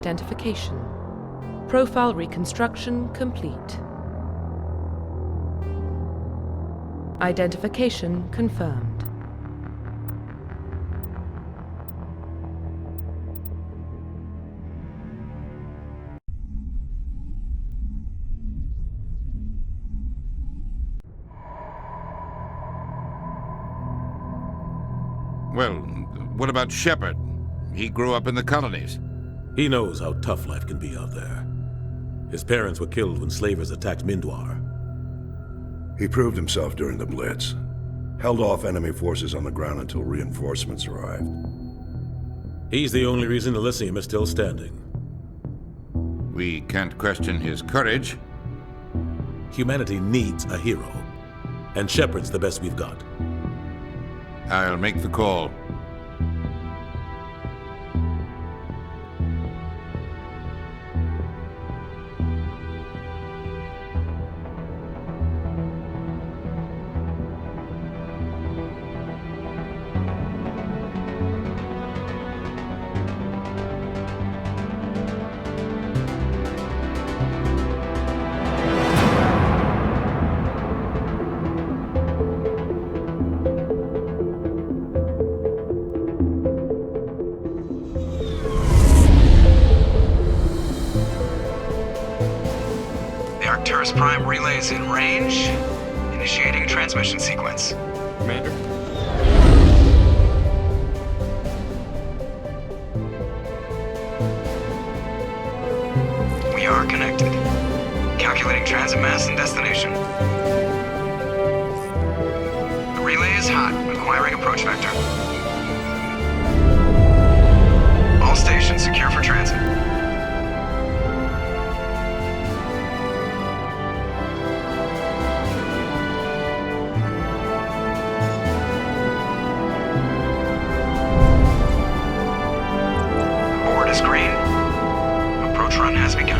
Identification. Profile reconstruction complete. Identification confirmed. Well, what about Shepard? He grew up in the colonies. He knows how tough life can be out there. His parents were killed when slavers attacked Mindwar. He proved himself during the Blitz. Held off enemy forces on the ground until reinforcements arrived. He's the only reason Elysium is still standing. We can't question his courage. Humanity needs a hero, and Shepard's the best we've got. I'll make the call. Arcturus Prime relays in range. Initiating transmission sequence. Commander? We are connected. Calculating transit mass and destination. The relay is hot, acquiring approach vector. All stations secure for transit. Green. Approach run has begun.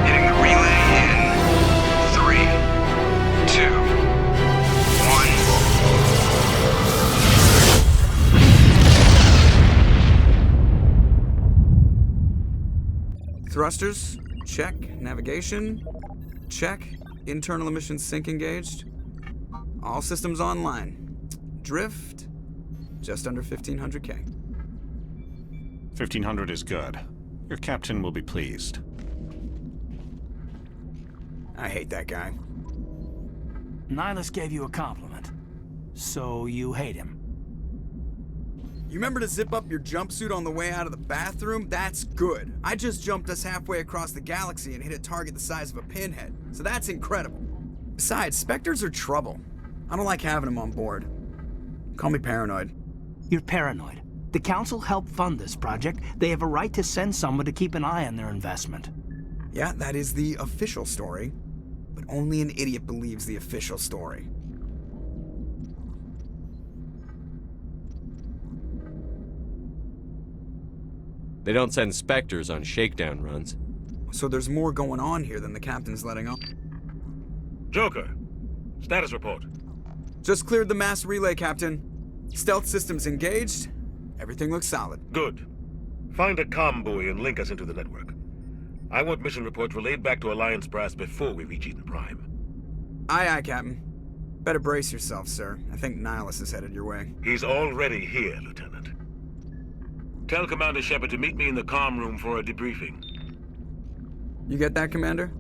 Hitting the relay in 3, 2, 1. Thrusters. Check. Navigation. Check. Internal emissions sync engaged. All systems online. Drift. Just under 1500K. 1500 is good. Your captain will be pleased. I hate that guy. Nihilus gave you a compliment. So you hate him. You remember to zip up your jumpsuit on the way out of the bathroom? That's good. I just jumped us halfway across the galaxy and hit a target the size of a pinhead, so that's incredible. Besides, Spectres are trouble. I don't like having them on board. Call me paranoid. You're paranoid. The Council helped fund this project. They have a right to send someone to keep an eye on their investment. Yeah, that is the official story. But only an idiot believes the official story. They don't send Spectres on shakedown runs. So there's more going on here than the captain's letting on. Joker, status report. Just cleared the mass relay, Captain. Stealth systems engaged. Everything looks solid. Good. Find a comm buoy and link us into the network. I want mission reports relayed back to Alliance Brass before we reach Eden Prime. Aye, aye, Captain. Better brace yourself, sir. I think Nihilus is headed your way. He's already here, Lieutenant. Tell Commander Shepard to meet me in the comm room for a debriefing. You get that, Commander?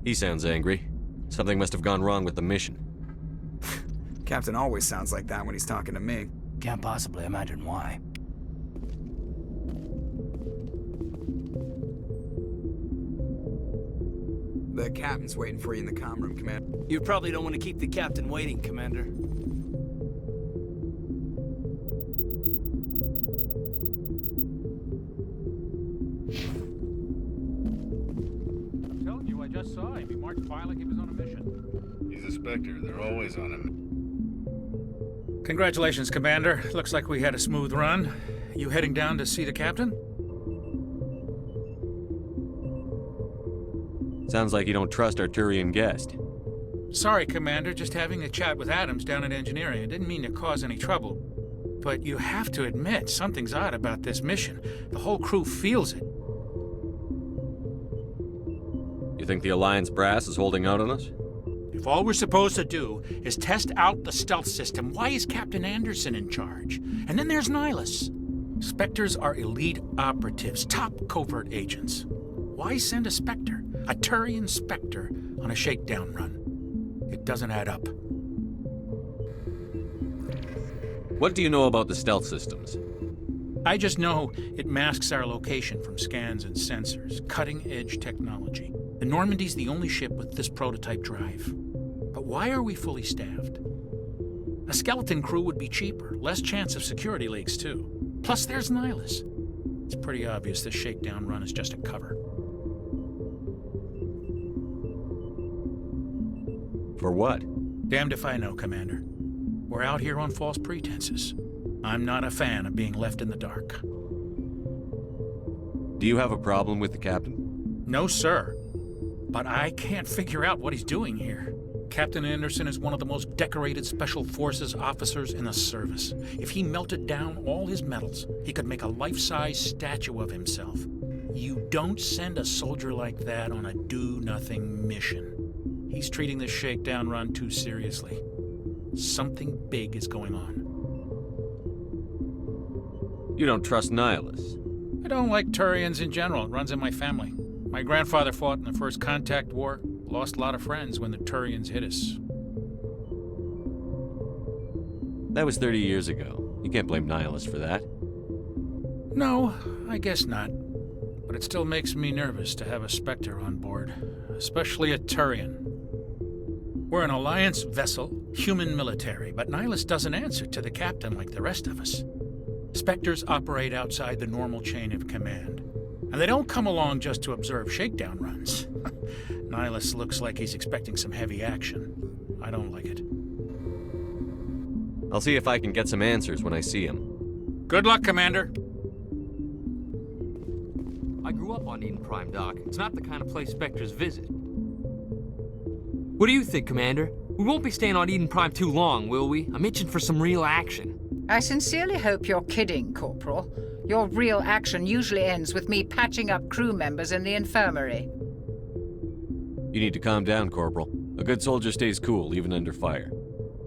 He sounds angry. Something must have gone wrong with the mission. Captain always sounds like that when he's talking to me. Can't possibly imagine why. The captain's waiting for you in the comm room, Commander. You probably don't want to keep the captain waiting, Commander. I'm telling you, I just saw him. He marched by like he was on a mission. He's a Spectre. They're always on him. Congratulations, Commander. Looks like we had a smooth run. You heading down to see the captain? Sounds like you don't trust our Turian guest. Sorry, Commander, just having a chat with Adams down at engineering. I didn't mean to cause any trouble. But you have to admit, something's odd about this mission. The whole crew feels it. You think the Alliance brass is holding out on us? If all we're supposed to do is test out the stealth system, why is Captain Anderson in charge? And then there's Nihilus. Spectres are elite operatives, top covert agents. Why send a Spectre, a Turian Spectre, on a shakedown run? It doesn't add up. What do you know about the stealth systems? I just know it masks our location from scans and sensors. Cutting-edge technology. The Normandy's the only ship with this prototype drive. But why are we fully staffed? A skeleton crew would be cheaper, less chance of security leaks too. Plus there's Nihilus. It's pretty obvious this shakedown run is just a cover. For what? Damned if I know, Commander. We're out here on false pretenses. I'm not a fan of being left in the dark. Do you have a problem with the captain? No, sir. But I can't figure out what he's doing here. Captain Anderson is one of the most decorated Special Forces officers in the service. If he melted down all his medals, he could make a life-size statue of himself. You don't send a soldier like that on a do-nothing mission. He's treating this shakedown run too seriously. Something big is going on. You don't trust Nihilus? I don't like Turians in general. It runs in my family. My grandfather fought in the First Contact War. Lost a lot of friends when the Turians hit us. That was 30 years ago. You can't blame Nihilus for that. No, I guess not. But it still makes me nervous to have a Spectre on board. Especially a Turian. We're an Alliance vessel, human military, but Nihilus doesn't answer to the captain like the rest of us. Spectres operate outside the normal chain of command. And they don't come along just to observe shakedown runs. Nihilus looks like he's expecting some heavy action. I don't like it. I'll see if I can get some answers when I see him. Good luck, Commander. I grew up on Eden Prime, Doc. It's not the kind of place Spectres visit. What do you think, Commander? We won't be staying on Eden Prime too long, will we? I'm itching for some real action. I sincerely hope you're kidding, Corporal. Your real action usually ends with me patching up crew members in the infirmary. You need to calm down, Corporal. A good soldier stays cool, even under fire.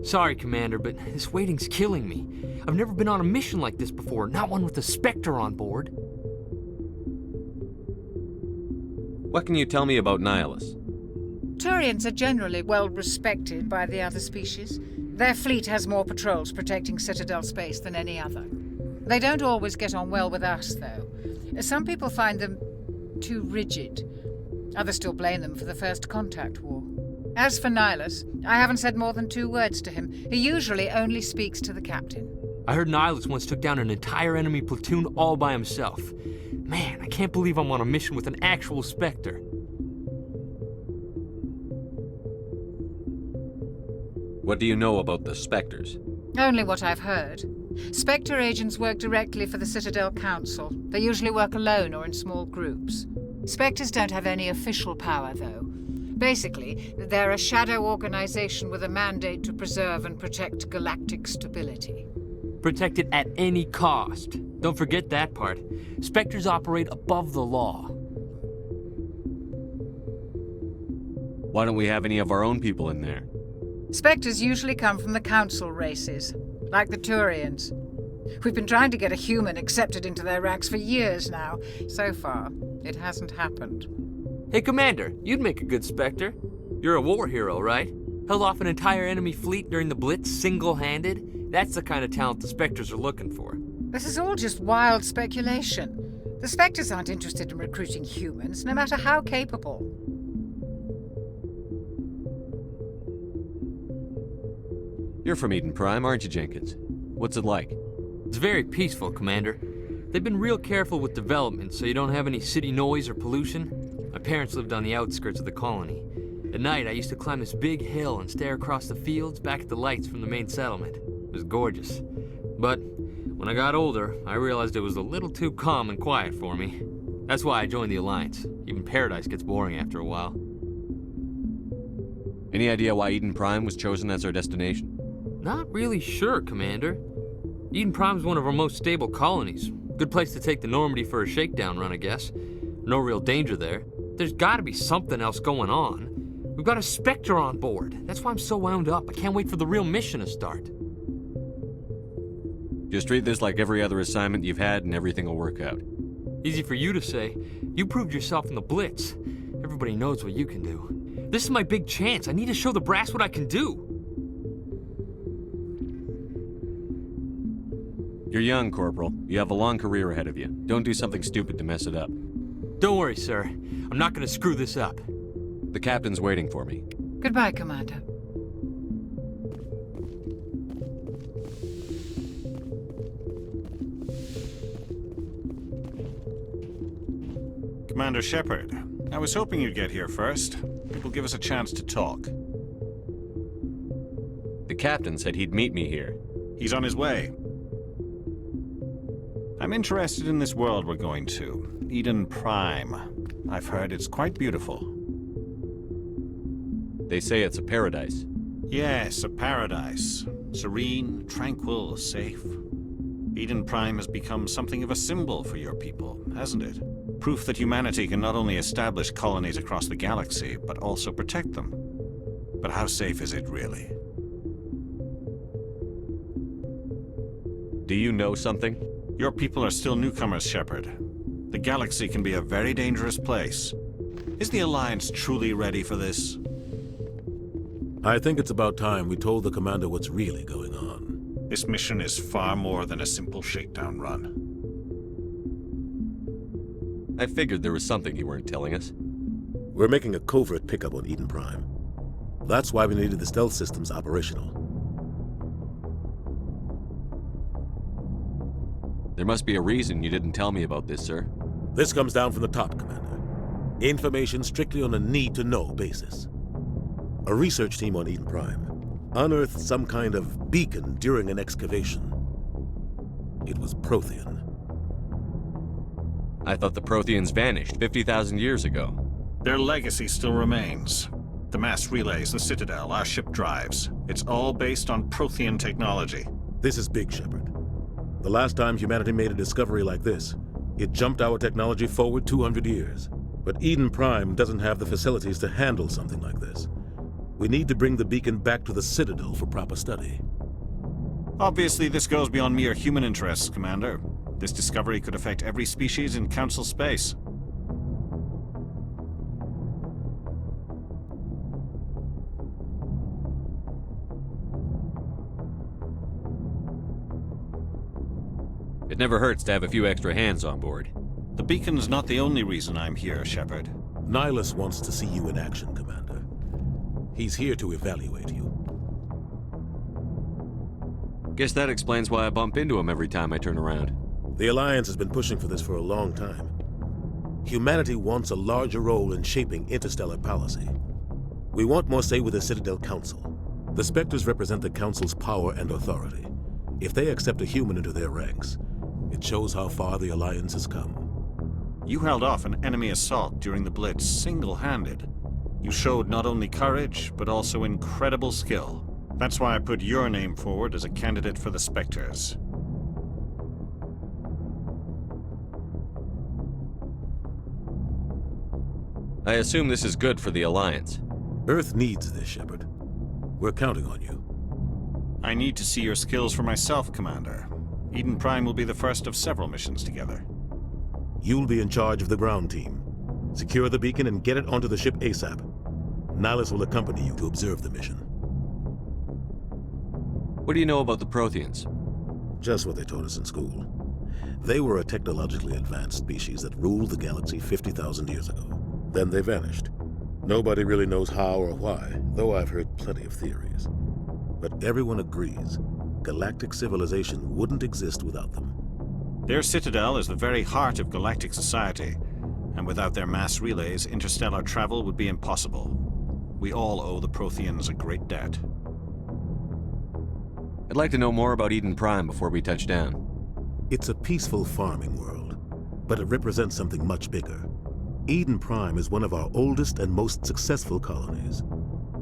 Sorry, Commander, but this waiting's killing me. I've never been on a mission like this before, not one with a Spectre on board. What can you tell me about Nihilus? Turians are generally well respected by the other species. Their fleet has more patrols protecting Citadel space than any other. They don't always get on well with us, though. Some people find them too rigid. Others still blame them for the First Contact War. As for Nihilus, I haven't said more than 2 words to him. He usually only speaks to the captain. I heard Nihilus once took down an entire enemy platoon all by himself. Man, I can't believe I'm on a mission with an actual Spectre. What do you know about the Spectres? Only what I've heard. Spectre agents work directly for the Citadel Council. They usually work alone or in small groups. Spectres don't have any official power, though. Basically, they're a shadow organization with a mandate to preserve and protect galactic stability. Protect it at any cost. Don't forget that part. Spectres operate above the law. Why don't we have any of our own people in there? Spectres usually come from the Council races, like the Turians. We've been trying to get a human accepted into their ranks for years now. So far, it hasn't happened. Hey, Commander, you'd make a good Spectre. You're a war hero, right? Held off an entire enemy fleet during the Blitz single-handed? That's the kind of talent the Spectres are looking for. This is all just wild speculation. The Spectres aren't interested in recruiting humans, no matter how capable. You're from Eden Prime, aren't you, Jenkins? What's it like? It's very peaceful, Commander. They've been real careful with development so you don't have any city noise or pollution. My parents lived on the outskirts of the colony. At night, I used to climb this big hill and stare across the fields back at the lights from the main settlement. It was gorgeous. But when I got older, I realized it was a little too calm and quiet for me. That's why I joined the Alliance. Even Paradise gets boring after a while. Any idea why Eden Prime was chosen as our destination? Not really sure, Commander. Eden Prime's one of our most stable colonies. Good place to take the Normandy for a shakedown run, I guess. No real danger there. There's gotta be something else going on. We've got a Spectre on board. That's why I'm so wound up. I can't wait for the real mission to start. Just treat this like every other assignment you've had and everything will work out. Easy for you to say. You proved yourself in the Blitz. Everybody knows what you can do. This is my big chance. I need to show the brass what I can do. You're young, Corporal. You have a long career ahead of you. Don't do something stupid to mess it up. Don't worry, sir. I'm not gonna screw this up. The captain's waiting for me. Goodbye, Commander. Commander Shepard, I was hoping you'd get here first. It will give us a chance to talk. The captain said he'd meet me here. He's on his way. I'm interested in this world we're going to, Eden Prime. I've heard it's quite beautiful. They say it's a paradise. Yes, a paradise. Serene, tranquil, safe. Eden Prime has become something of a symbol for your people, hasn't it? Proof that humanity can not only establish colonies across the galaxy, but also protect them. But how safe is it, really? Do you know something? Your people are still newcomers, Shepard. The galaxy can be a very dangerous place. Is the Alliance truly ready for this? I think it's about time we told the Commander what's really going on. This mission is far more than a simple shakedown run. I figured there was something you weren't telling us. We're making a covert pickup on Eden Prime. That's why we needed the stealth systems operational. There must be a reason you didn't tell me about this, sir. This comes down from the top, Commander. Information strictly on a need-to-know basis. A research team on Eden Prime unearthed some kind of beacon during an excavation. It was Prothean. I thought the Protheans vanished 50,000 years ago. Their legacy still remains. The mass relays, the Citadel, our ship drives. It's all based on Prothean technology. This is big, Shepard. The last time humanity made a discovery like this, it jumped our technology forward 200 years. But Eden Prime doesn't have the facilities to handle something like this. We need to bring the beacon back to the Citadel for proper study. Obviously, this goes beyond mere human interests, Commander. This discovery could affect every species in Council space. It never hurts to have a few extra hands on board. The beacon's not the only reason I'm here, Shepard. Nihilus wants to see you in action, Commander. He's here to evaluate you. Guess that explains why I bump into him every time I turn around. The Alliance has been pushing for this for a long time. Humanity wants a larger role in shaping interstellar policy. We want more say with the Citadel Council. The Spectres represent the Council's power and authority. If they accept a human into their ranks, it shows how far the Alliance has come. You held off an enemy assault during the Blitz single-handed. You showed not only courage, but also incredible skill. That's why I put your name forward as a candidate for the Spectres. I assume this is good for the Alliance. Earth needs this, Shepard. We're counting on you. I need to see your skills for myself, Commander. Eden Prime will be the first of several missions together. You'll be in charge of the ground team. Secure the beacon and get it onto the ship ASAP. Nihilus will accompany you to observe the mission. What do you know about the Protheans? Just what they taught us in school. They were a technologically advanced species that ruled the galaxy 50,000 years ago. Then they vanished. Nobody really knows how or why, though I've heard plenty of theories. But everyone agrees, galactic civilization wouldn't exist without them. Their citadel is the very heart of galactic society, and without their mass relays, interstellar travel would be impossible. We all owe the Protheans a great debt. I'd like to know more about Eden Prime before we touch down. It's a peaceful farming world, but it represents something much bigger. Eden Prime is one of our oldest and most successful colonies.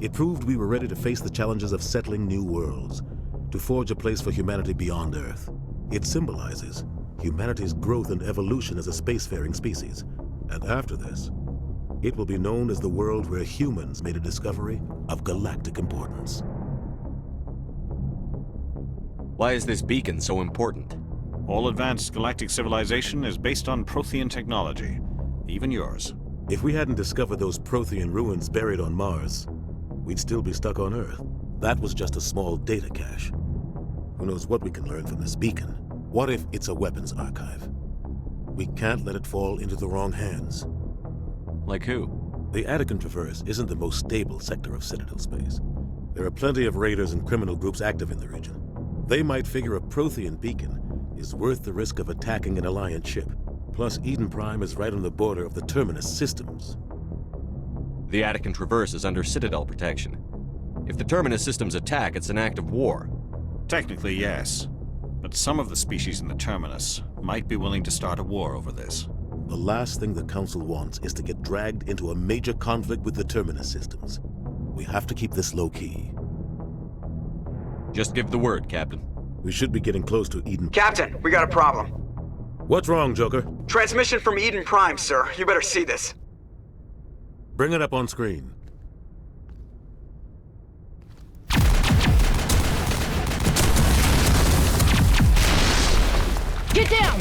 It proved we were ready to face the challenges of settling new worlds, to forge a place for humanity beyond Earth. It symbolizes humanity's growth and evolution as a spacefaring species. And after this, it will be known as the world where humans made a discovery of galactic importance. Why is this beacon so important? All advanced galactic civilization is based on Prothean technology, even yours. If we hadn't discovered those Prothean ruins buried on Mars, we'd still be stuck on Earth. That was just a small data cache. Who knows what we can learn from this beacon? What if it's a weapons archive? We can't let it fall into the wrong hands. Like who? The Attican Traverse isn't the most stable sector of Citadel space. There are plenty of raiders and criminal groups active in the region. They might figure a Prothean beacon is worth the risk of attacking an Alliance ship. Plus, Eden Prime is right on the border of the Terminus systems. The Attican Traverse is under Citadel protection. If the Terminus systems attack, it's an act of war. Technically, yes. But some of the species in the Terminus might be willing to start a war over this. The last thing the Council wants is to get dragged into a major conflict with the Terminus systems. We have to keep this low-key. Just give the word, Captain. We should be getting close to Eden. Captain, we got a problem. What's wrong, Joker? Transmission from Eden Prime, sir. You better see this. Bring it up on screen. Get down!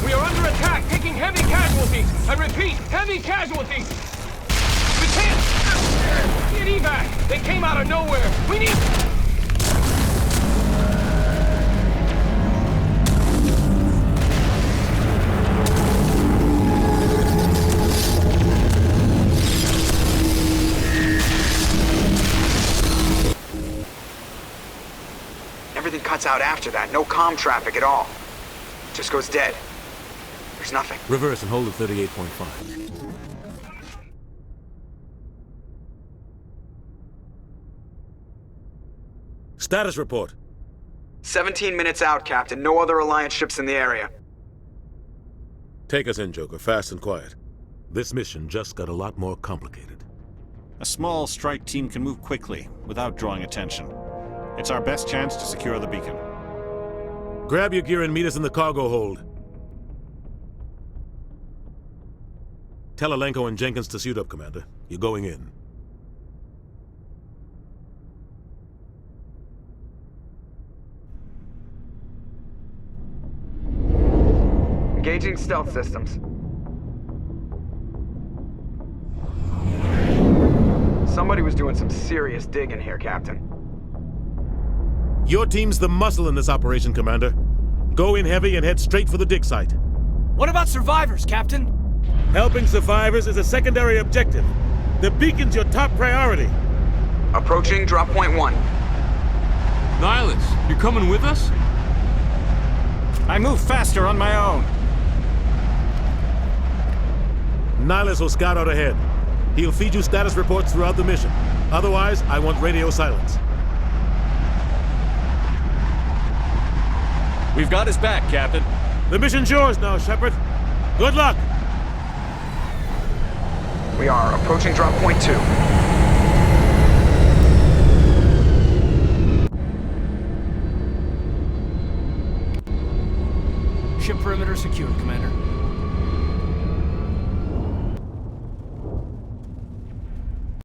We are under attack, taking heavy casualties. I repeat, heavy casualties. We can't get evac. They came out of nowhere. We need... Everything cuts out after that. No comm traffic at all. Just goes dead. There's nothing. Reverse and hold at 38.5. Status report. 17 minutes out, Captain. No other Alliance ships in the area. Take us in, Joker, fast and quiet. This mission just got a lot more complicated. A small strike team can move quickly, without drawing attention. It's our best chance to secure the beacon. Grab your gear and meet us in the cargo hold. Tell Alenko and Jenkins to suit up, Commander. You're going in. Engaging stealth systems. Somebody was doing some serious digging here, Captain. Your team's the muscle in this operation, Commander. Go in heavy and head straight for the dig site. What about survivors, Captain? Helping survivors is a secondary objective. The beacon's your top priority. Approaching drop point 1. Nihilus, you're coming with us? I move faster on my own. Nihilus will scout out ahead. He'll feed you status reports throughout the mission. Otherwise, I want radio silence. We've got his back, Captain. The mission's yours now, Shepard. Good luck! We are approaching drop point 2. Ship perimeter secured, Commander.